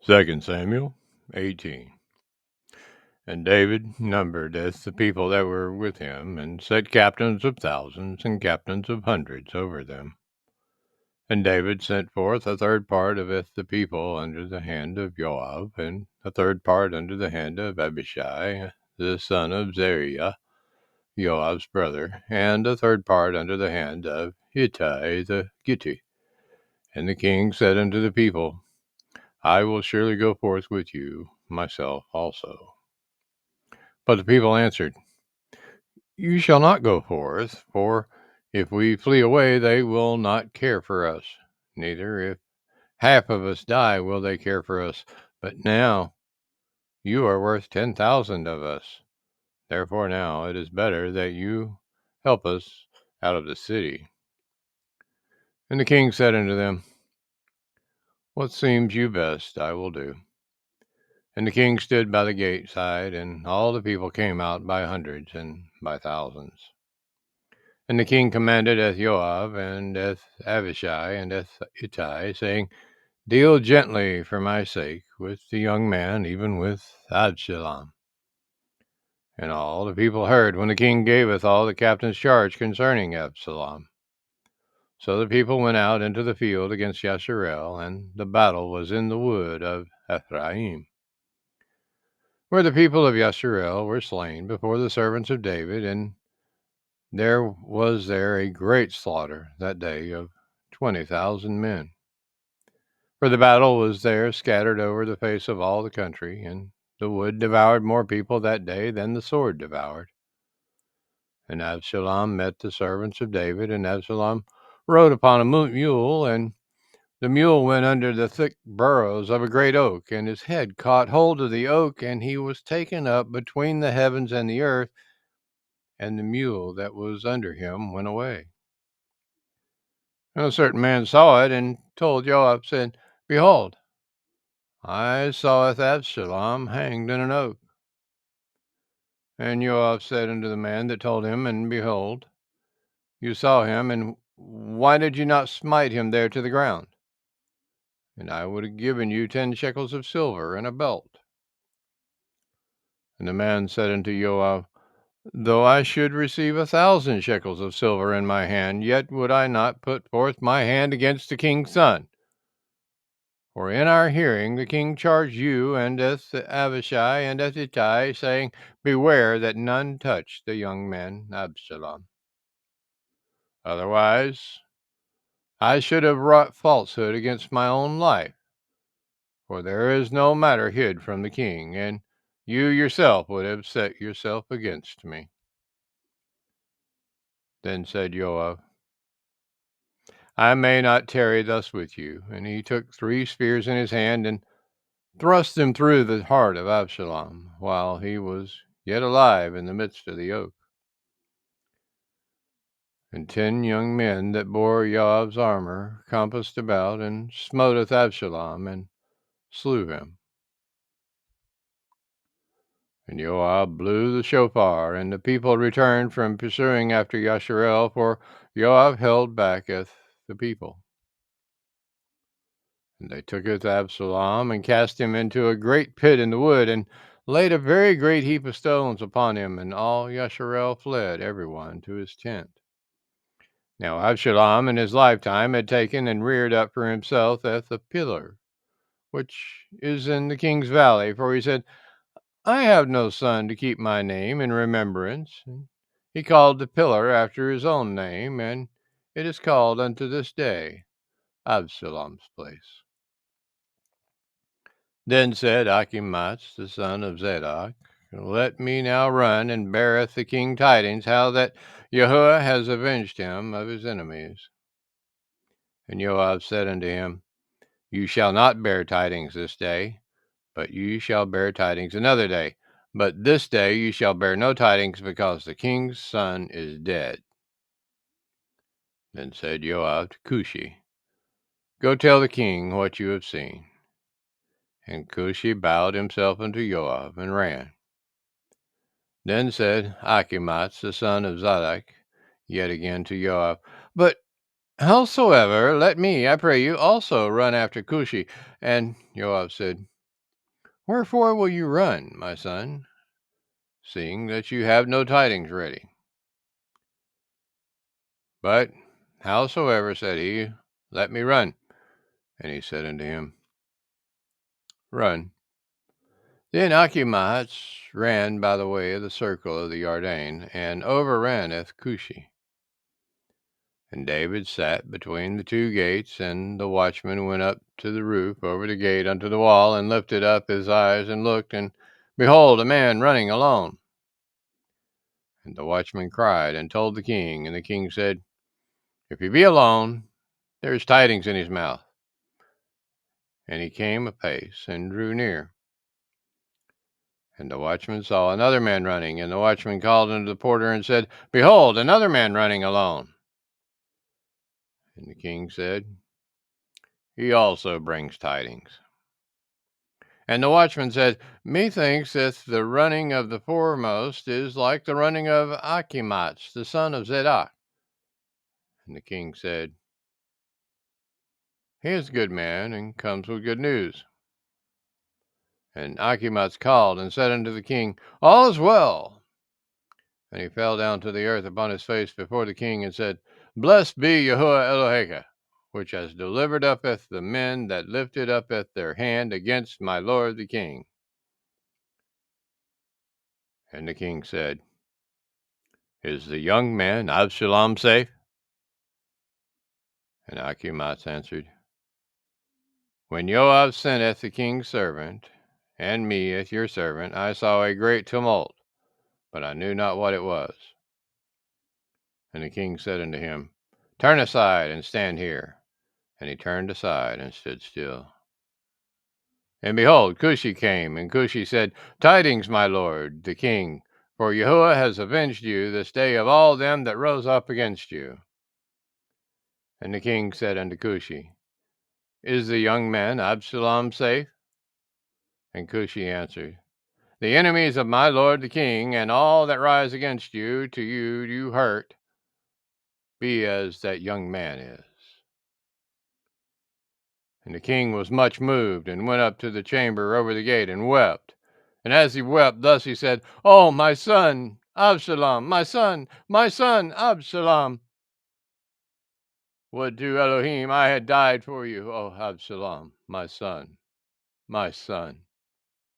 2 Samuel 18. And David numbered the people that were with him, and set captains of thousands and captains of hundreds over them. And David sent forth a third part of the people under the hand of Joab, and a third part under the hand of Abishai, the son of Zeruiah, Joab's brother, and a third part under the hand of Ittai the Gittite. And the king said unto the people, I will surely go forth with you, myself also. But the people answered, You shall not go forth, for if we flee away, they will not care for us. Neither if half of us die will they care for us. But now you are worth 10,000 of us. Therefore now it is better that you help us out of the city. And the king said unto them, What seems you best, I will do. And the king stood by the gate side, and all the people came out by hundreds and by thousands. And the king commanded Joab and Abishai and Ittai, saying, Deal gently for my sake with the young man, even with Absalom. And all the people heard when the king gaveth all the captains charge concerning Absalom. So the people went out into the field against Yasharel, and the battle was in the wood of Ephraim, where the people of Yasharel were slain before the servants of David, and there was there a great slaughter that day of 20,000 men. For the battle was there scattered over the face of all the country, and the wood devoured more people that day than the sword devoured. And Absalom met the servants of David, and Absalom rode upon a mule, and the mule went under the thick burrows of a great oak, and his head caught hold of the oak, and he was taken up between the heavens and the earth, and the mule that was under him went away. And a certain man saw it, and told Joab, saying, Behold, I saweth Absalom hanged in an oak. And Joab said unto the man that told him, And behold, you saw him, and why did you not smite him there to the ground? And I would have given you 10 shekels of silver and a belt. And the man said unto Joab, Though I should receive 1,000 shekels of silver in my hand, yet would I not put forth my hand against the king's son. For in our hearing the king charged you and Abishai and Ittai, saying, Beware that none touch the young man Absalom. Otherwise I should have wrought falsehood against my own life. For there is no matter hid from the king, and you yourself would have set yourself against me. Then said Joab, I may not tarry thus with you. And he took 3 spears in his hand, and thrust them through the heart of Absalom, while he was yet alive in the midst of the oak. And 10 young men that bore Joab's armor compassed about, and smote Absalom, and slew him. And Joab blew the shofar, and the people returned from pursuing after Yasharel, for Joab held backeth the people. And they tooketh Absalom, and cast him into a great pit in the wood, and laid a very great heap of stones upon him, and all Yasharel fled, every one to his tent. Now Absalom in his lifetime had taken and reared up for himself the pillar, which is in the king's valley, for he said, I have no son to keep my name in remembrance. And he called the pillar after his own name, and it is called unto this day Absalom's place. Then said Achimaaz, the son of Zadok, Let me now run and beareth the king tidings, how that YAHUAH has avenged him of his enemies. And Joab said unto him, You shall not bear tidings this day, but you shall bear tidings another day. But this day you shall bear no tidings, because the king's son is dead. Then said Joab to Cushi, Go tell the king what you have seen. And Cushi bowed himself unto Joab, and ran. Then said Achimaaz, the son of Zadok, yet again to Joab, But howsoever, let me, I pray you, also run after Cushi. And Joab said, Wherefore will you run, my son, seeing that you have no tidings ready? But howsoever, said he, let me run. And he said unto him, Run. Then Achimaach ran by the way of the circle of the Jordan, and overranneth Cushi. And David sat between the two gates, and the watchman went up to the roof over the gate unto the wall, and lifted up his eyes, and looked, and behold, a man running alone. And the watchman cried, and told the king, and the king said, If he be alone, there is tidings in his mouth. And he came apace, and drew near. And the watchman saw another man running, and the watchman called unto the porter, and said, Behold, another man running alone. And the king said, He also brings tidings. And the watchman said, Methinks that the running of the foremost is like the running of Achimaach, the son of Zadok. And the king said, He is a good man, and comes with good news. And Achimaach called, and said unto the king, All is well. And he fell down to the earth upon his face before the king, and said, Blessed be YAHUAH Eloheka, which has delivered up the men that lifted up their hand against my lord the king. And the king said, Is the young man Absalom safe? And Achimaach answered, When Joab senteth the king's servant, and me as your servant, I saw a great tumult, but I knew not what it was. And the king said unto him, Turn aside, and stand here. And he turned aside, and stood still. And behold, Cushi came, and Cushi said, Tidings, my lord, the king, for YAHUAH has avenged you this day of all them that rose up against you. And the king said unto Cushi, Is the young man Absalom safe? And Cushi answered, The enemies of my lord the king, and all that rise against you, to you do hurt, be as that young man is. And the king was much moved, and went up to the chamber over the gate, and wept. And as he wept, thus he said, Oh, my son, Absalom, my son, Absalom. Would to Elohim I had died for you, O Absalom, my son, my son.